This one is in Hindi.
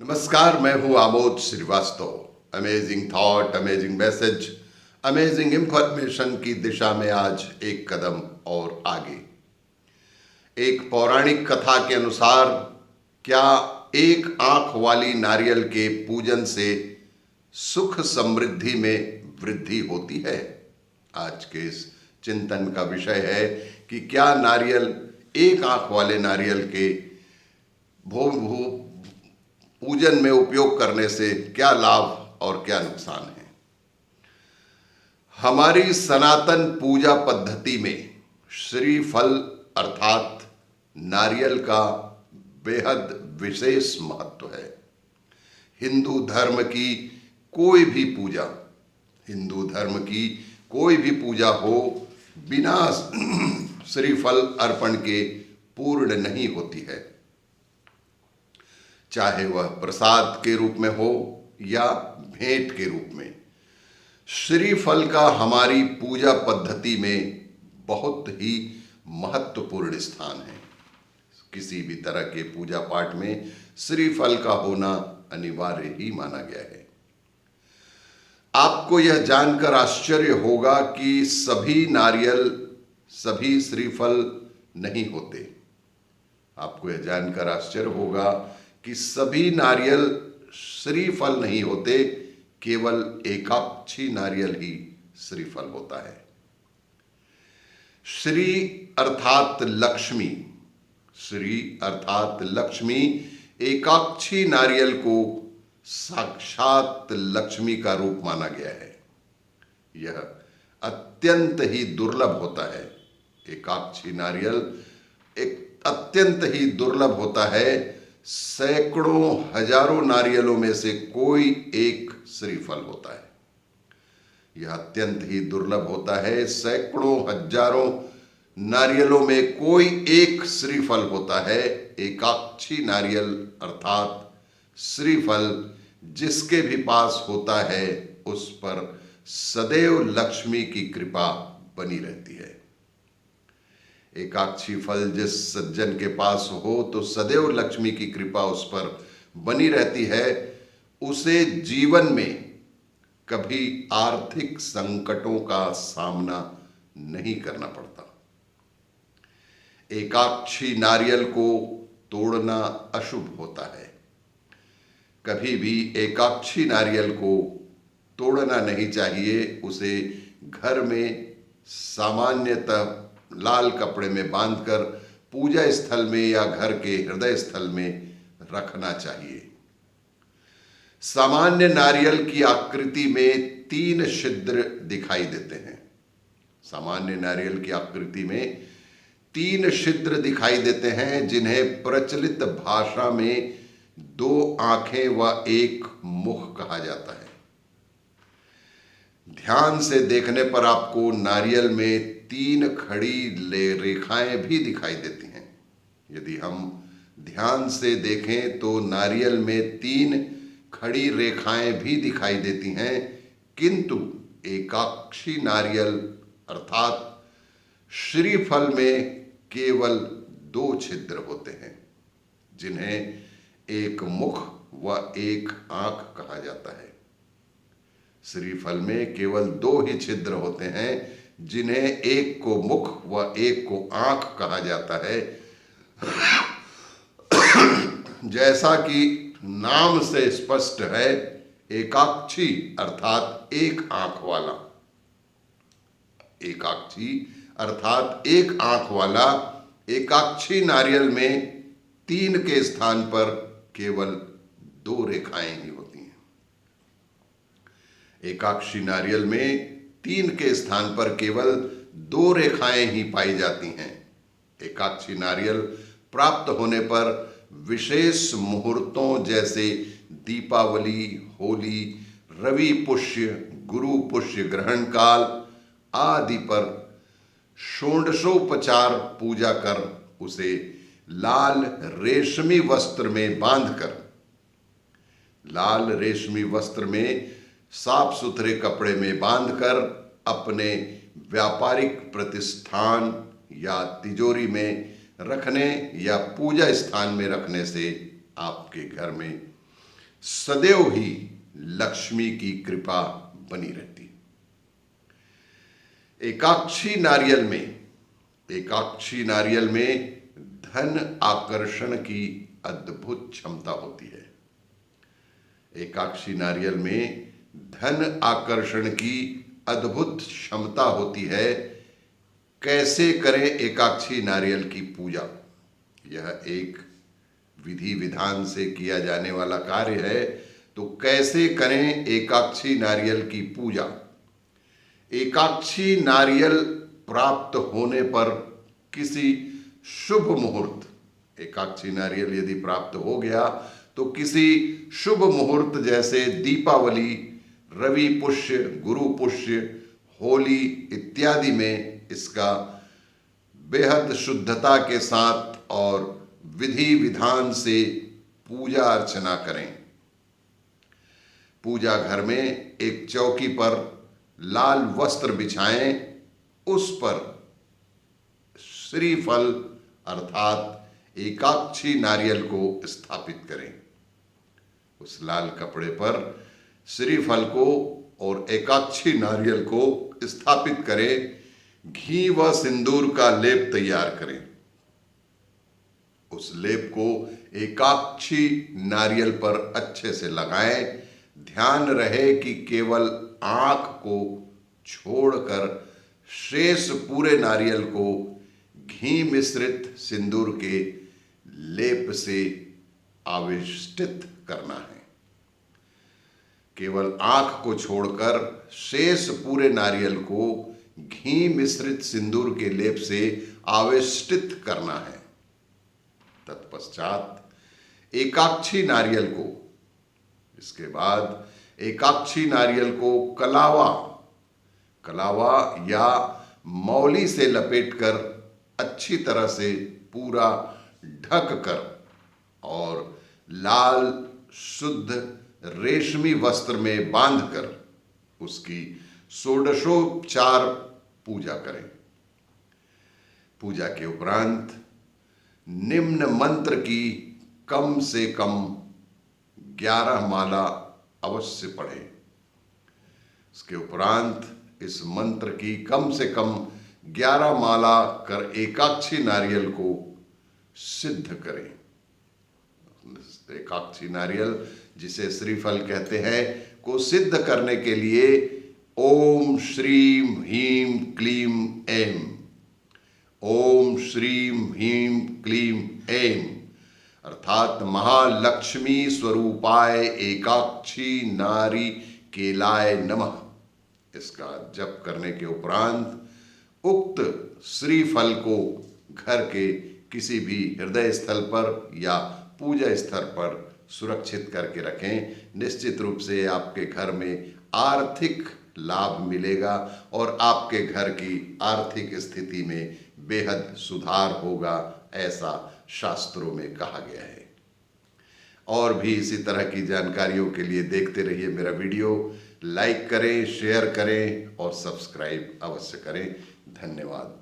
नमस्कार, मैं हूं Amod Shrivastava. Amazing thought, amazing message, amazing information की दिशा में आज एक कदम और आगे। एक पौराणिक कथा के अनुसार क्या एक आंख वाली नारियल के पूजन से सुख समृद्धि में वृद्धि होती है? आज के इस चिंतन का विषय है कि क्या नारियल, एक आंख वाले नारियल के पूजन में उपयोग करने से क्या लाभ और क्या नुकसान है। हमारी सनातन पूजा पद्धति में श्रीफल अर्थात नारियल का बेहद विशेष महत्व है। हिंदू धर्म की कोई भी पूजा, हिंदू धर्म की कोई भी पूजा हो, बिना श्रीफल अर्पण के पूर्ण नहीं होती है, चाहे वह प्रसाद के रूप में हो या भेंट के रूप में। श्रीफल का हमारी पूजा पद्धति में बहुत ही महत्वपूर्ण स्थान है। किसी भी तरह के पूजा पाठ में श्रीफल का होना अनिवार्य ही माना गया है। आपको यह जानकर आश्चर्य होगा कि सभी नारियल, सभी श्रीफल नहीं होते। आपको यह जानकर आश्चर्य होगा कि सभी नारियल श्रीफल नहीं होते, केवल एकाक्षी नारियल ही श्रीफल होता है। श्री अर्थात लक्ष्मी, श्री अर्थात लक्ष्मी एकाक्षी नारियल को साक्षात लक्ष्मी का रूप माना गया है। यह अत्यंत ही दुर्लभ होता है। एकाक्षी नारियल एक अत्यंत ही दुर्लभ होता है। सैकड़ों हजारों नारियलों में से कोई एक श्रीफल होता है। यह अत्यंत ही दुर्लभ होता है। सैकड़ों हजारों नारियलों में कोई एक श्रीफल होता है। एकाक्षी नारियल अर्थात श्रीफल जिसके भी पास होता है, उस पर सदैव लक्ष्मी की कृपा बनी रहती है। एकाक्षी फल जिस सज्जन के पास हो तो सदैव लक्ष्मी की कृपा उस पर बनी रहती है। उसे जीवन में कभी आर्थिक संकटों का सामना नहीं करना पड़ता। एकाक्षी नारियल को तोड़ना अशुभ होता है। कभी भी एकाक्षी नारियल को तोड़ना नहीं चाहिए। उसे घर में सामान्यतः लाल कपड़े में बांधकर पूजा स्थल में या घर के हृदय स्थल में रखना चाहिए। सामान्य नारियल की आकृति में 3 छिद्र दिखाई देते हैं। सामान्य नारियल की आकृति में 3 छिद्र दिखाई देते हैं, जिन्हें प्रचलित भाषा में 2 आंखें व 1 मुख कहा जाता है। ध्यान से देखने पर आपको नारियल में 3 खड़ी रेखाएं भी दिखाई देती हैं। यदि हम ध्यान से देखें तो नारियल में 3 खड़ी रेखाएं भी दिखाई देती हैं, किंतु एकाक्षी नारियल अर्थात श्रीफल में केवल 2 छिद्र होते हैं, जिन्हें 1 मुख व 1 आंख कहा जाता है। श्रीफल में केवल 2 ही छिद्र होते हैं, जिन्हें 1 को मुख व 1 को आंख कहा जाता है। जैसा कि नाम से स्पष्ट है, एकाक्षी अर्थात 1 आंख वाला, एकाक्षी अर्थात 1 आंख वाला एकाक्षी नारियल में 3 के स्थान पर केवल 2 रेखाएं ही होती हैं। एकाक्षी नारियल में 3 के स्थान पर केवल 2 रेखाएं ही पाई जाती हैं। एकाक्षी नारियल प्राप्त होने पर विशेष मुहूर्तों जैसे दीपावली, होली, रवि पुष्य, गुरु पुष्य ग्रहण काल आदि पर षोडशोपचार पूजा कर उसे लाल रेशमी वस्त्र में बांधकर, लाल रेशमी वस्त्र में साफ सुथरे कपड़े में बांधकर अपने व्यापारिक प्रतिष्ठान या तिजोरी में रखने या पूजा स्थान में रखने से आपके घर में सदैव ही लक्ष्मी की कृपा बनी रहती। एकाक्षी नारियल में धन आकर्षण की अद्भुत क्षमता होती है। एकाक्षी नारियल में धन आकर्षण की अद्भुत क्षमता होती है। कैसे करें एकाक्षी नारियल की पूजा? यह एक विधि विधान से किया जाने वाला कार्य है। तो कैसे करें एकाक्षी नारियल की पूजा? एकाक्षी नारियल प्राप्त होने पर किसी शुभ मुहूर्त, एकाक्षी नारियल यदि प्राप्त हो गया तो किसी शुभ मुहूर्त जैसे दीपावली, रवि पुष्य, गुरु पुष्य, होली इत्यादि में इसका बेहद शुद्धता के साथ और विधि विधान से पूजा अर्चना करें। पूजा घर में एक चौकी पर लाल वस्त्र बिछाएं, उस पर श्रीफल अर्थात एकाक्षी नारियल को स्थापित करें। उस लाल कपड़े पर श्रीफल को और एकाक्षी नारियल को स्थापित करें। घी व सिंदूर का लेप तैयार करें। उस लेप को एकाक्षी नारियल पर अच्छे से लगाएं। ध्यान रहे कि केवल आंख को छोड़कर शेष पूरे नारियल को घी मिश्रित सिंदूर के लेप से आवेष्टित करना है। केवल आंख को छोड़कर शेष पूरे नारियल को घी मिश्रित सिंदूर के लेप से आवेष्टित करना है। तत्पश्चात एकाक्षी नारियल को, इसके बाद एकाक्षी नारियल को कलावा या मौली से लपेटकर अच्छी तरह से पूरा ढक कर और लाल शुद्ध रेशमी वस्त्र में बांधकर उसकी षोडशोपचार पूजा करें। पूजा के उपरांत निम्न मंत्र की कम से कम 11 माला अवश्य पढ़ें। इसके उपरांत इस मंत्र की कम से कम 11 माला कर एकाक्षी नारियल को सिद्ध करें। एकाक्षी नारियल, जिसे श्रीफल कहते हैं, को सिद्ध करने के लिए ओम श्रीम ह्रीम क्लीम ऐं, ओम श्रीम ह्रीम क्लीम ऐं अर्थात महालक्ष्मी स्वरूपाय एकाक्षी नारी केलाय नमः, इसका जप करने के उपरांत उक्त श्रीफल को घर के किसी भी हृदय स्थल पर या पूजा स्थल पर सुरक्षित करके रखें। निश्चित रूप से आपके घर में आर्थिक लाभ मिलेगा और आपके घर की आर्थिक स्थिति में बेहद सुधार होगा, ऐसा शास्त्रों में कहा गया है। और भी इसी तरह की जानकारियों के लिए देखते रहिए मेरा वीडियो। लाइक करें, शेयर करें और सब्सक्राइब अवश्य करें। धन्यवाद।